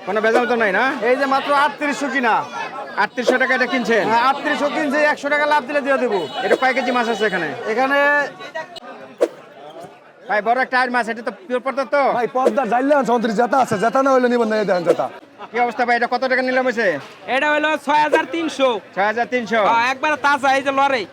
কোনো বেজাল তো নাই না? এই যে মাত্র 3800 কিনা। 3800 টাকা এটা কিনছেন? 3800 কিনছে, 100 টাকা লাভ দিলে দিয়ে দেবো। এটা কয় কেজি মাছ আছে এখানে? এখানে ভাই বড় একটা আইর মাছ, এটা তো পিওর পদ্মা তো ভাই। পদ্মার জাইলে 34 জেতা আছে, জেতা না হইলে নিবেন না। এই দেখেন জেতা। কি অবস্থা ভাই? এটা কত টাকা নিলাম হয়েছে? এটা হলো 6300। 6300 একবার তাজা, এই যে লড়াই।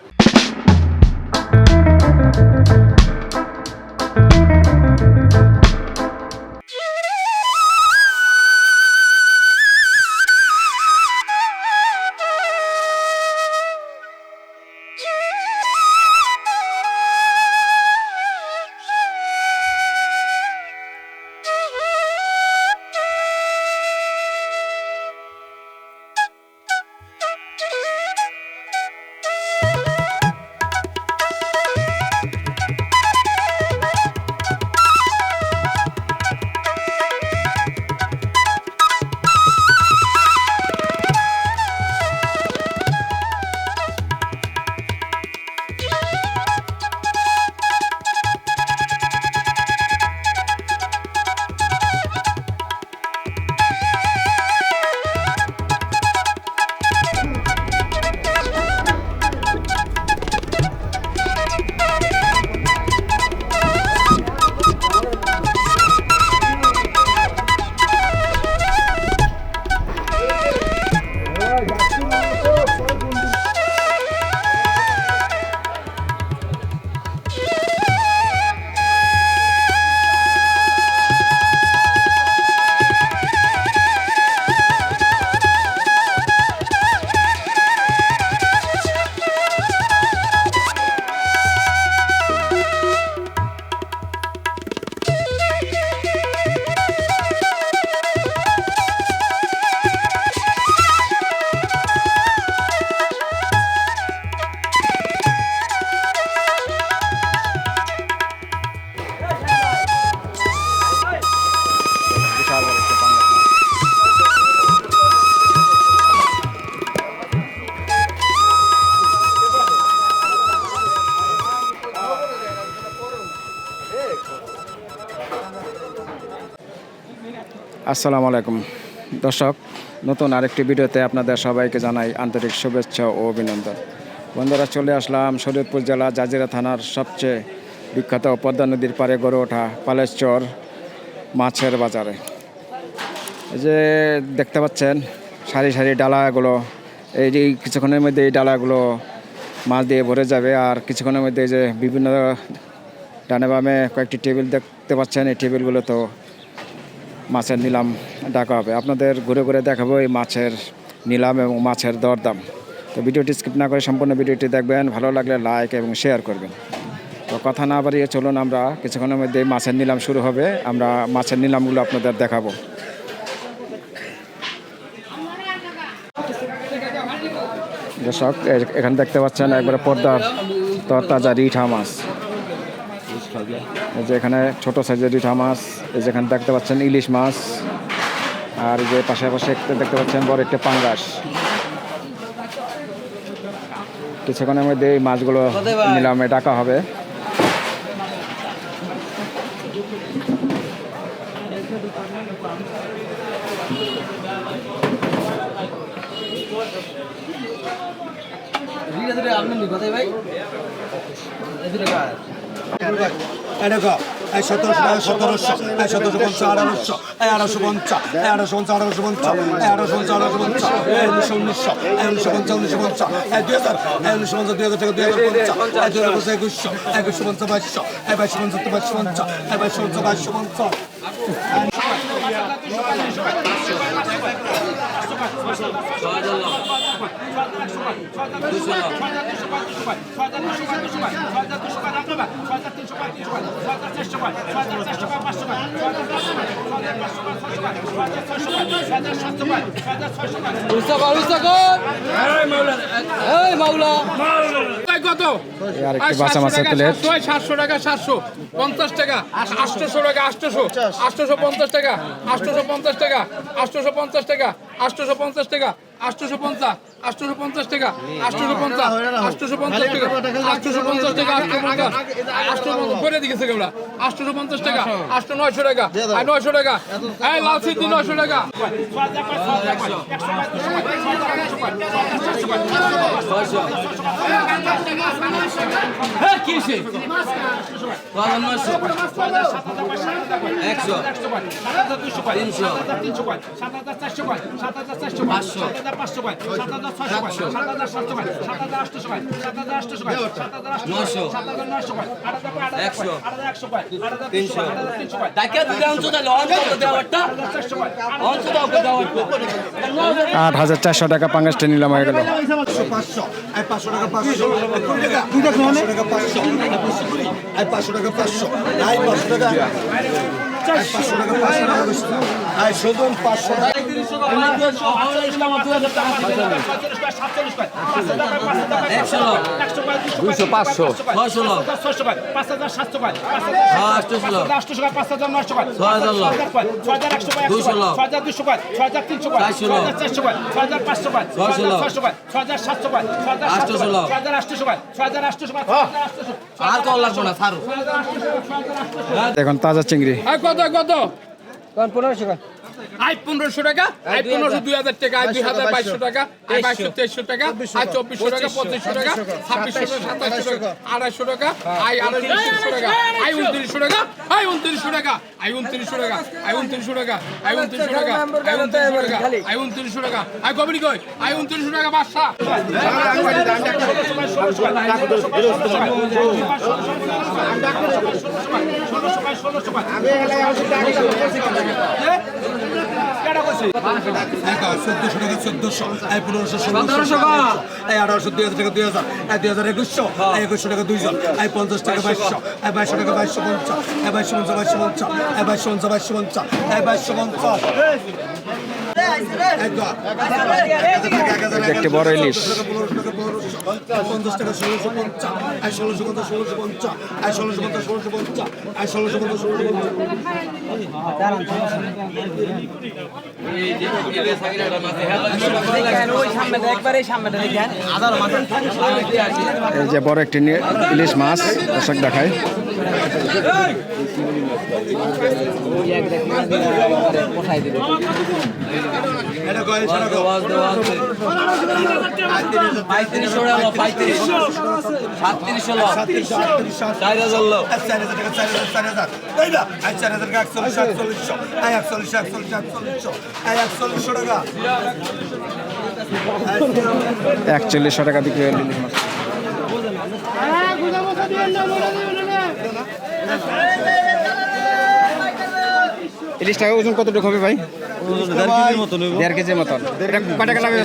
আসসালামু আলাইকুম দর্শক, নতুন আরেকটি ভিডিওতে আপনাদের সবাইকে জানাই আন্তরিক শুভেচ্ছা ও অভিনন্দন। বন্ধুরা, চলে আসলাম শরীয়তপুর জেলা জাজিরা থানার সবচেয়ে বিখ্যাত পদ্মা নদীর পাড়ে গড়ে ওঠা পালেশ্বর মাছের বাজারে। এই যে দেখতে পাচ্ছেন সারি সারি ডালাগুলো, এই যে কিছুক্ষণের মধ্যে এই ডালাগুলো মাছ দিয়ে ভরে যাবে। আর কিছুক্ষণের মধ্যে যে বিভিন্ন ডানে বামে কয়েকটি টেবিল দেখতে পাচ্ছেন, এই টেবিলগুলো তো মাছের নিলাম ডাকা হবে। আপনাদের ঘুরে ঘুরে দেখাবো এই মাছের নিলাম এবং মাছের দরদাম। তো ভিডিওটি স্কিপ না করে সম্পূর্ণ ভিডিওটি দেখবেন, ভালো লাগলে লাইক এবং শেয়ার করবেন। তো কথা না বাড়িয়ে চলুন, আমরা কিছুক্ষণের মধ্যে মাছের নিলাম শুরু হবে, আমরা মাছের নিলামগুলো আপনাদের দেখাবো। দর্শক, এখানে দেখতে পাচ্ছেন একবারে পদ্মার তরতাজা রিঠা মাছ। এই যে এখানে ছোট সাইজের রিঠা মাছ, এই যেখানে দেখতে পাচ্ছেন ইলিশ মাছ, আর যে পাশাপাশি দেখতে পাচ্ছেন বড় একটা পাঙ্গাস। কিছুক্ষণের মধ্যে এই মাছগুলো নিলামে ডাকা হবে। দেখো 1750, 1750, 1850, 1850, 1850, 1950, 1950, 1950, 2000, 1950, 2000 টাকা, 2050, 2100, 2250, 2250, 2250, 2250, 700 টাকা, 750 টাকা, 800 টাকা, 850 টাকা, 850 টাকা, 850 টাকা, 850 টাকা, 850 টাকা, 850 850 টাকা 850 850 টাকা 850 টাকা 850 করে দিয়েছে কেবলা 850 টাকা 900 টাকা আর 900 টাকা এই লাল সিদ্ধি 900 টাকা কিসে 8,400 টাকা পাঙ্গাসটা নিলাম হয়ে গেল। 500 আর 500 টাকা 500 2 টাকা 500 টাকা 500 আর 500 টাকা 500 আর 500 টাকা 500 টাকা 500 আর শোধন 500 টাকা 800 এখন তাজা চিংড়ি কত কত 1500 টাকা আই 1500 টাকা আই 1500 2000 টাকা আই 2200 টাকা আই 2200 টাকা আই 2400 টাকা 2500 টাকা 2600 টাকা 2700 টাকা 250 টাকা আই 250 টাকা আই 2900 টাকা আই 2900 টাকা আই 2900 টাকা আই 2900 টাকা আই 2900 টাকা আই 2900 টাকা আই 2900 টাকা আই কবরি কই আই 2900 টাকা বাদশা একটি বড় ইলিশ 50 টাকা 1650 আর 1650 1650 আর 1650 1650 আর 1650 এই যে বড় একটি ইলিশ মাছ দর্শক দেখায়। এটা কয় টাকা 4100 টাকা বিক্রি হলো ইলিশ মাছ। ইলিশটা ওজন কতটুকু হবে ভাই? 1.5 কেজির মতন। এটা কত টাকা লাগবে?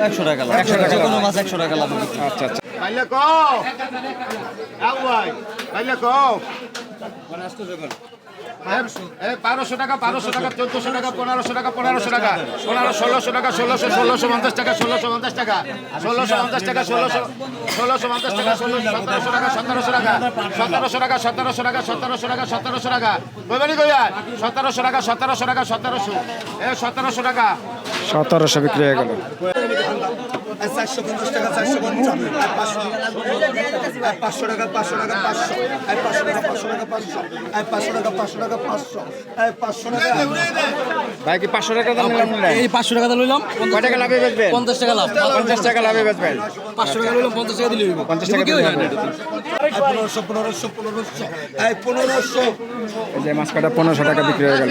100 টাকা লাভ। 100 টাকা কোনো মাছ 100 টাকা লাভ। আচ্ছা আচ্ছা। Baila kau. Awai. Baila kau. 1200 টাকা 1200 টাকা 1400 টাকা 1500 টাকা 1500 টাকা 1600 টাকা 1650 টাকা 1650 টাকা 1650 টাকা 1650 টাকা 1700 টাকা 1700 টাকা 1700 টাকা 1700 টাকা 1700 টাকা 1700 টাকা কইবানি কইয়া 1700 টাকা 1700 টাকা 1700 1700 টাকা 1700 বিক্রি হয়ে গেল। 450 টাকা 450 আর 500 টাকা 500 টাকা 500 আর 500 টাকা 500 টাকা 500 আর 500 টাকা 500 টাকা 500 আর 500 টাকা ভাই কি 500 টাকা দাম নিলাম না? এই 500 টাকা লইলাম। কত টাকা লাভে বেচবেন? 50 টাকা লাভ। 50 টাকা লাভে বেচবেন। 500 টাকা লইলাম 50 টাকা দিলে হইব। 50 টাকা দিলে হবে। 1500 এই 1500 এই যে মাছ কাটা 1500 টাকা বিক্রি হয়ে গেল।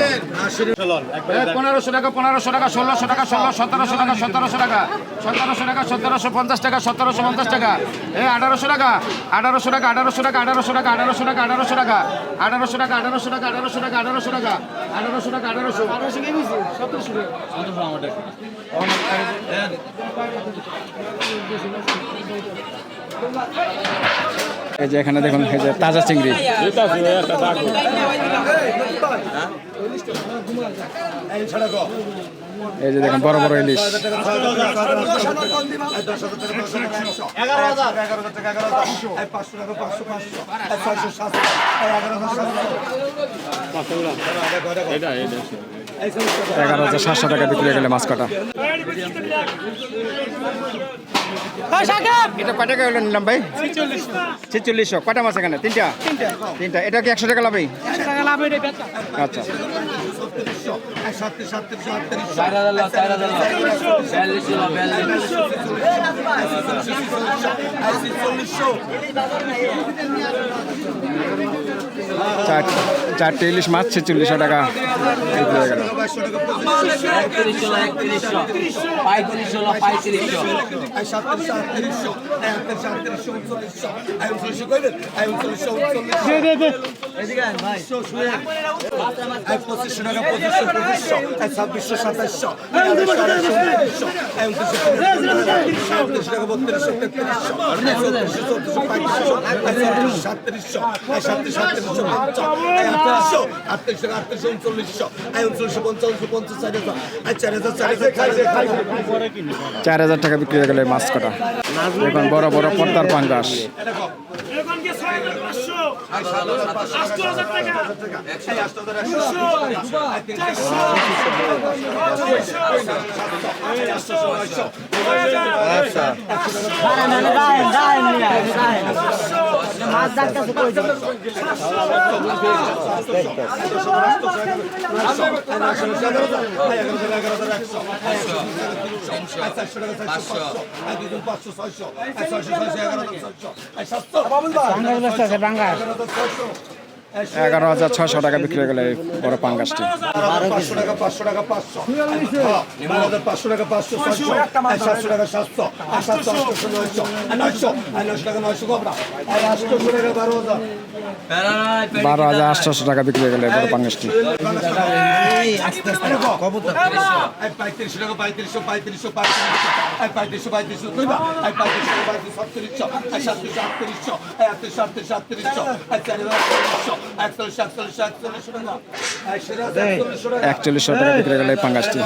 1500 টাকা 1500 টাকা 1600 টাকা 1700 টাকা 1700 টাকা 1700 টাকা 1750 টাকা 1750 টাকা 1800 টাকা 1800 টাকা 1800 টাকা 1800 টাকা 1800 টাকা 1800 টাকা 1800 টাকা 1800 টাকা 1800 টাকা 1800 টাকা 1800 টাকা 1800 এই যে এখানে দেখুন এই যে তাজা চিংড়ি। এই ছাড়া গো এই যে দেখুন বড় বড় ইলিশ। 10,000 টাকা 11,000 টাকা 11,000 এই 500 টাকা 500 500 এই 600 700 এই 11,000 700 এটা 11,700 টাকা বিক্রি হয়ে গেলে মাছ কাটা। এটা কয় টাকা হলো নিলাম ভাই? 4600। কয়টা মাছ এখানে? তিনটা। এটা কি 100 টাকা লাভই? আচ্ছা। চারটে ইলিশ মাছ 4600 টাকা বিক্রি হয়ে গেল। চার হাজার টাকা বিক্রি হয়ে গেলে মাছ কাটা। এখন বড় বড় পর্দার পাঙ্গাস। এগারো 11,600 টাকা বিক্রি হয়ে গেলে বড় পাঙ্গাসটি। 500 টাকা 500 টাকা 500 500 টাকা 500 600 700 টাকা 700 800 900 900 টাকা 900 কবরা 800 টাকা 12,000 12,800 টাকা বিক্রি হয়ে গেলে বড় পাঙ্গাসটি। 3500 টাকা 3500 4100 টাকা বিক্রি হয়ে গেলে এই পাঙ্গাসটি।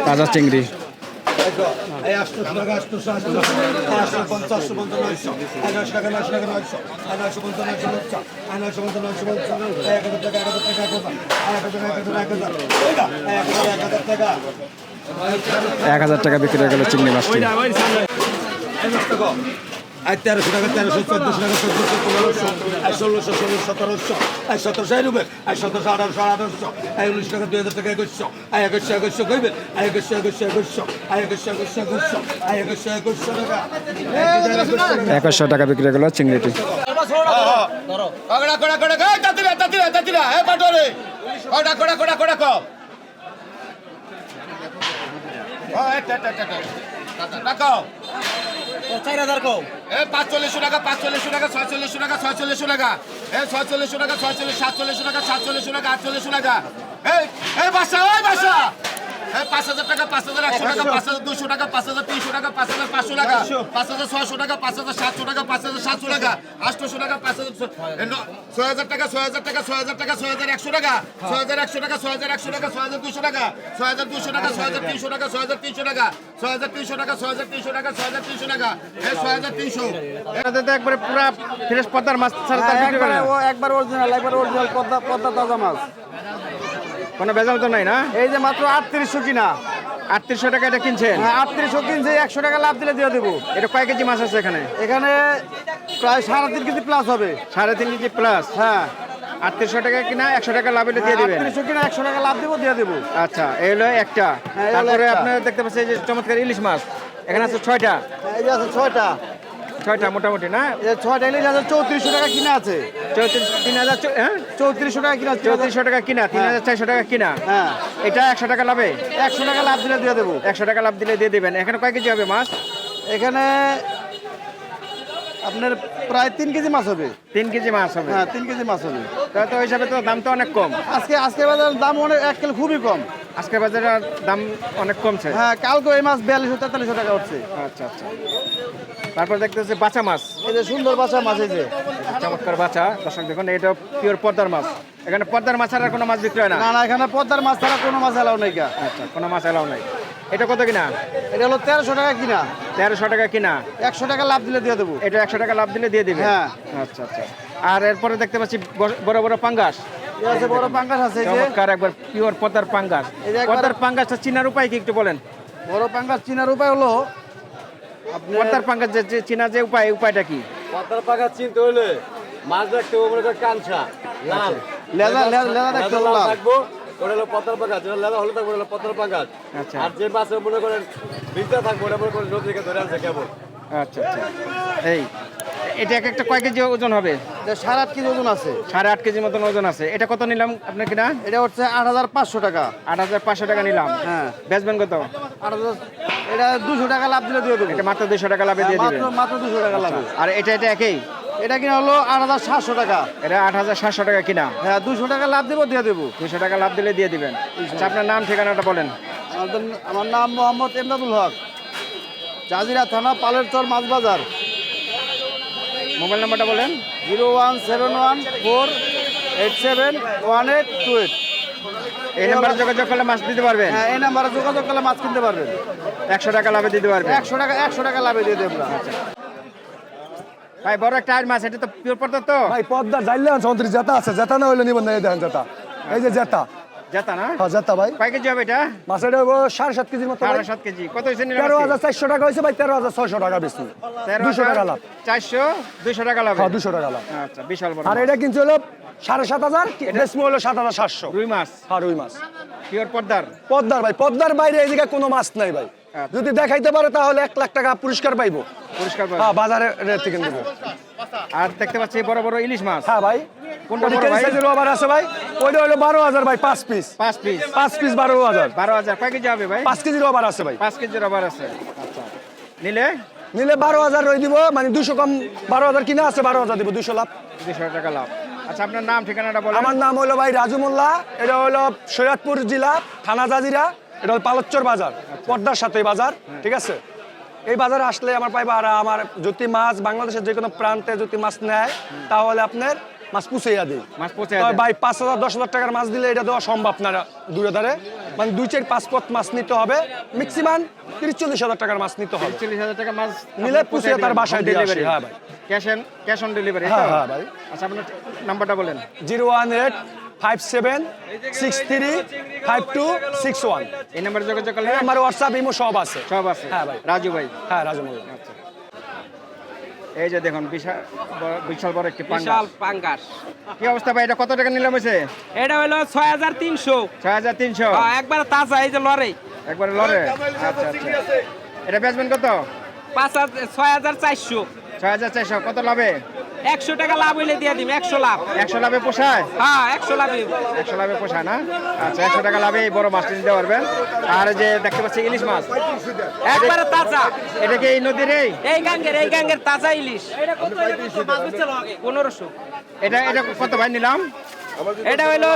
তাজা চিংড়ি। 1000 টাকা বিক্রি হয়ে গেল চিংড়ি মাছটি। 1300 টাকা 1300 1400 টাকা 1400 1500 1600 1700 রুপে 1700 1800 19 টাকা 2000 টাকা 2100 2100 কইবেন 2100 টাকা বিক্রি হয়ে গেল চিংড়িটি। একবারে পুরা ফ্রেশ পদ্মার মাছ ছাড়া একবার অরিজিনাল পদ্মা তাজা মাছ। কোনো ভেজাল তো নাই না? এই যে মাত্র 3800 কিনা। 3800 টাকা এটা কিনছেন? 3800 কিনছে, 100 টাকা লাভ দিলে দিয়ে দেবো। এটা কয় কেজি মাছ আছে এখানে? এখানে প্রায় 3.5 কেজি প্লাস হবে। 3.5 কেজি প্লাস। হ্যাঁ, 3800 টাকা কিনা 100 টাকা লাভ হলে দিয়ে দিবেন। 3800 কিনা 100 টাকা লাভ দেবো, দিয়ে দেবো। আচ্ছা, এই হলো একটা। হ্যাঁ, এই হলো তারপরে একটা। আপনারা দেখতে পাচ্ছেন এই যে চমৎকার ইলিশ মাছ এখানে আছে 6টা। এই যে আছে 6টা মোটামুটি না? এই 6টা ইলিশ আছে, 3400 টাকা কিনা আছে। 3000 হ্যাঁ 3400 টাকা কিনা আছে। 3400 টাকা কিনা, 3400 টাকা কিনা। হ্যাঁ, এটা 100 টাকা লাভে। 100 টাকা লাভ দিলে দিয়ে দেবো। 100 টাকা লাভ দিলে দিয়ে দিবেন। এখানে কয় কেজি হবে মাছ? এখানে আপনার প্রায় 3 কেজি মাছ হবে। 3 কেজি মাছ হবে। হ্যাঁ, 3 কেজি মাছ হবে। তাহলে তো ওই হিসাবে তো দাম তো অনেক কম। আজকে বাজার দাম অনেক, 1 কিলো খুবই কম। আজকে বাজারের দাম অনেক কমছে। হ্যাঁ, কালকে এই মাছ 4200-4300 টাকা হচ্ছে। আচ্ছা। তারপর দেখতে হচ্ছে বাচ্চা মাছ। এই যে সুন্দর বাচ্চা মাছ, এই যে চমৎকার বাচ্চা। দর্শক দেখুন, এটা পিওর পদ্মার মাছ। এখানে পদ্মার মাছ আর কোনো মাছ বিক্রি হয় না? না, এখানে পদ্মার মাছ ছাড়া কোনো মাছ এলাও নেই। আচ্ছা, কোনো মাছ এলাও নাই। এটা কত কিনা? এটা হলো 1300 টাকা কিনা, 1300 টাকা কিনা। 100 টাকা লাভ দিলে দিয়ে দেবো। এটা 100 টাকা লাভ দিলে দিয়ে দিবে। হ্যাঁ। আচ্ছা আচ্ছা। আর এরপরে দেখতে পাচ্ছি বড় বড় পাঙ্গাস। এই আছে বড় পাঙ্গাস আছে, এই যে চমৎকার একবার পিওর পদ্মার পাঙ্গাস। এই যে একবার- পদ্মার পাঙ্গাসটা চিনার উপায় কি একটু বলেন? বড় পাঙ্গাস চিনার উপায় হলো আপনার পদ্মার পাঙ্গাস যে চিনা যে উপায়টা কি? পদ্মার পাকা চিনতে হলে মাছ দেখতে হবে মনে করেন কাঞ্চা লাল লেদা দেখতে লেদা হলো লাল লাল। থাকবো, ওটা হলো পদ্মার পাকা, যেটা লেদা হলে থাকবে ওটা হলো পদ্মার পাকা। আচ্ছা। আর যে মাছ মনে করেন ভিজা থাকবে ওটা মনে করেন নদী থেকে ধরে আনছে কেবল। আচ্ছা আচ্ছা। এই এটা একটা কয় কেজি ওজন হবে? এটা 8.5 কেজি ওজন আছে। 8.5 কেজির মতন ওজন আছে। এটা কত নিলাম আপনার কিনা? এটা হচ্ছে 8500 টাকা। 8500 টাকা নিলাম। হ্যাঁ। বেচবেন কত? 8000, এটা 200 টাকা লাভ দিলে দিয়ে দেবো। এটা মাত্র 200 টাকা লাভে দিয়ে দিবেন। মাত্র 200 টাকা লাভ। আর এটা একই? এটা কিনা হলো 8700 টাকা। এটা 8700 টাকা কিনা। হ্যাঁ, 200 টাকা লাভ দেবো, দিয়ে দেবো। 200 টাকা লাভ দিলে দিয়ে দিবেন। আচ্ছা, আপনার নাম ঠিকানাটা বলেন। আমার নাম মোহাম্মদ এমদাদুল হক, জাজিরা থানা, পালের চর, মাছ বাজার। মোবাইল নাম্বারটা বলেন। 01714871828। এই নাম্বারে যোগাযোগ করলে মাছ দিতে পারবেন। হ্যাঁ, এই নাম্বারে যোগাযোগ করলে মাছ কিনতে পারবেন। 100 টাকা লাভে দিতে পারবেন। 100 টাকা লাভে দিয়ে দেবো। ভাই বড় একটা আইর মাছ, এটা তো পিওর পদ্মা তো? ভাই পদ্মা জাইলে সন্ত্রী জেতা আছে, জেতা না হইলে নিবেন না, এই দেখেন জেতা, এই যে জেতা। জেতা না? হ্যাঁ জেতা ভাই। কয় কেজি হবে এটা? মাছের 7.5 কেজির মতো ভাই। 7.5 কেজি। কত হয়েছে নিলাম? 13,400 টাকা হয়েছে ভাই, 13,600 টাকা বেশি। 200 টাকা লাভ। 200 টাকা লাভ। হ্যাঁ 200 টাকা লাভ। আচ্ছা, বিশাল বড়। আর এটা কিনছে হলো 7,500, বেশি হলো 7,700। রুই মাছ হ্যাঁ রুই মাছ পিওর পদ্মার। পদ্মার ভাই, পদ্মার বাইরে এই জায়গায় কোনো মাছ নাই ভাই। যদি দেখাইতে পারে তাহলে 1 লাখ টাকা পুরস্কার পাইবো। পুরস্কার পাবেন। হ্যাঁ বাজারে রেট থেকে দেবো। আর দেখতে পাচ্ছি বড় বড় ইলিশ মাছ। হ্যাঁ ভাই, কোনটা কোনটা বড় ভাই? সাইজের আবার আছে ভাই, ওইটা হলো 12,000 ভাই, 5 পিস। 5 পিস। 5 পিস 12,000। 12,000। কয় কেজি হবে ভাই? 5 কেজির আবার আছে ভাই। 5 কেজির আবার আছে। আচ্ছা, নিলে নিলে 12,000 রই দিব, মানে 200 কম, 12,000 কিনা আছে, 12,000 দিব, 200 লাভ। 200 টাকা লাভ। আচ্ছা, আপনার নাম ঠিকানাটা বলেন। আমার নাম হলো ভাই রাজু মোল্লা, এটা হলো সৈয়দপুর জেলা, থানা জাজিরা, এটা হলো পালচ্চর বাজার, পদ্মার সাথে বাজার, ঠিক আছে? এই বাজারে আসলে আমার পাইবা। আর আমার যদি মাছ বাংলাদেশের যে কোনো প্রান্তে যদি মাছ নেয় তাহলে আপনার মাছ পুষাইয়া দিই। মাছ পচে তবে ভাই 5,000 10,000 টাকার মাছ দিলে এটা দেওয়া সম্ভব না দূরে ধারে, মানে 2-4-5 পথ মাছ নিতে হবে, ম্যাক্সিমাম 30-40 টাকার মাছ নিতে হবে। 40,000 টাকা মাছ নিলে পুষিয়ে তার বাসায় দিয়ে আসি। হ্যাঁ ভাই, ক্যাশ অন ডেলিভারি। হ্যাঁ হ্যাঁ ভাই। আচ্ছা, আপনার নাম্বারটা বলেন। 01857625261। এই নাম্বারে যোগাযোগ করলে আমার হোয়াটসঅ্যাপ ইমো সব আছে। সব আছে। হ্যাঁ ভাই। রাজু ভাই। হ্যাঁ রাজু মোল্লা। আচ্ছা, এই যে দেখুন বিশাল বড় একটি পাঙ্গাস। বিশাল পাঙ্গাস। কি অবস্থা ভাই, এটা কত টাকা নিলাম হয়েছে? এটা হলো 6300। 6300। একবার তাজা, এই যে লড়াই। একবারে লরে। আচ্ছা আচ্ছা। এটা বেচবেন কত? 6400। 6400। কত লাভে? 100 টাকা লাভ হইলে দিয়ে দিম। 100 লাভ। 100 লাভে পোষায়? হ্যাঁ, 100 লাভে। 100 লাভে পোষায় না? আচ্ছা, 100 টাকা লাভে এই বড় মাছটা নিতে পারবেন। আর এই যে দেখতে পাচ্ছি ইলিশ মাছ, একবারে তাজা। এটা কি এই নদীর? এই গাঙ্গের তাজা ইলিশ। 1500। এটা কত ভাই নিলাম? এটা হইলো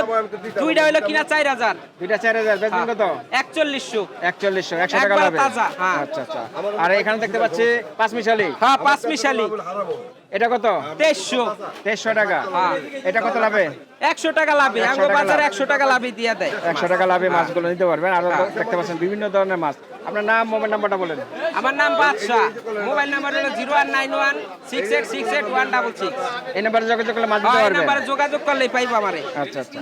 দুইটা হইলো কিনা 4000। দুইটা 4000। বেচবেন কত? 4100। 4100। 100 টাকা একবারে লাভে। তাজা, হ্যাঁ। আচ্ছা আচ্ছা। আর এখানে দেখতে পাচ্ছি পাঁচমিশালি। হ্যাঁ, পাঁচমিশালি। এটা কত? 2300। 2300 টাকা। হ্যাঁ। এটা কত লাভে? 100 টাকা লাভে। 100 আঙ্গো টাকা বাজারে লাভ। 100 টাকা লাভে দিয়ে দেয়। 100 টাকা লাভে মাছগুলো নিতে পারবেন। আর দেখতে পাচ্ছেন বিভিন্ন ধরনের মাছ। আপনার নাম, মোবাইল নাম্বারটা বলেন। আমার নাম বাদশা। মোবাইল নাম্বার হলো 019168688166। এই নাম্বারে যোগাযোগ করলে মাছ হ্যাঁ, দিতে এই পারবেন। নাম্বারে যোগাযোগ করলেই পাইবো আমারে। আচ্ছা আচ্ছা।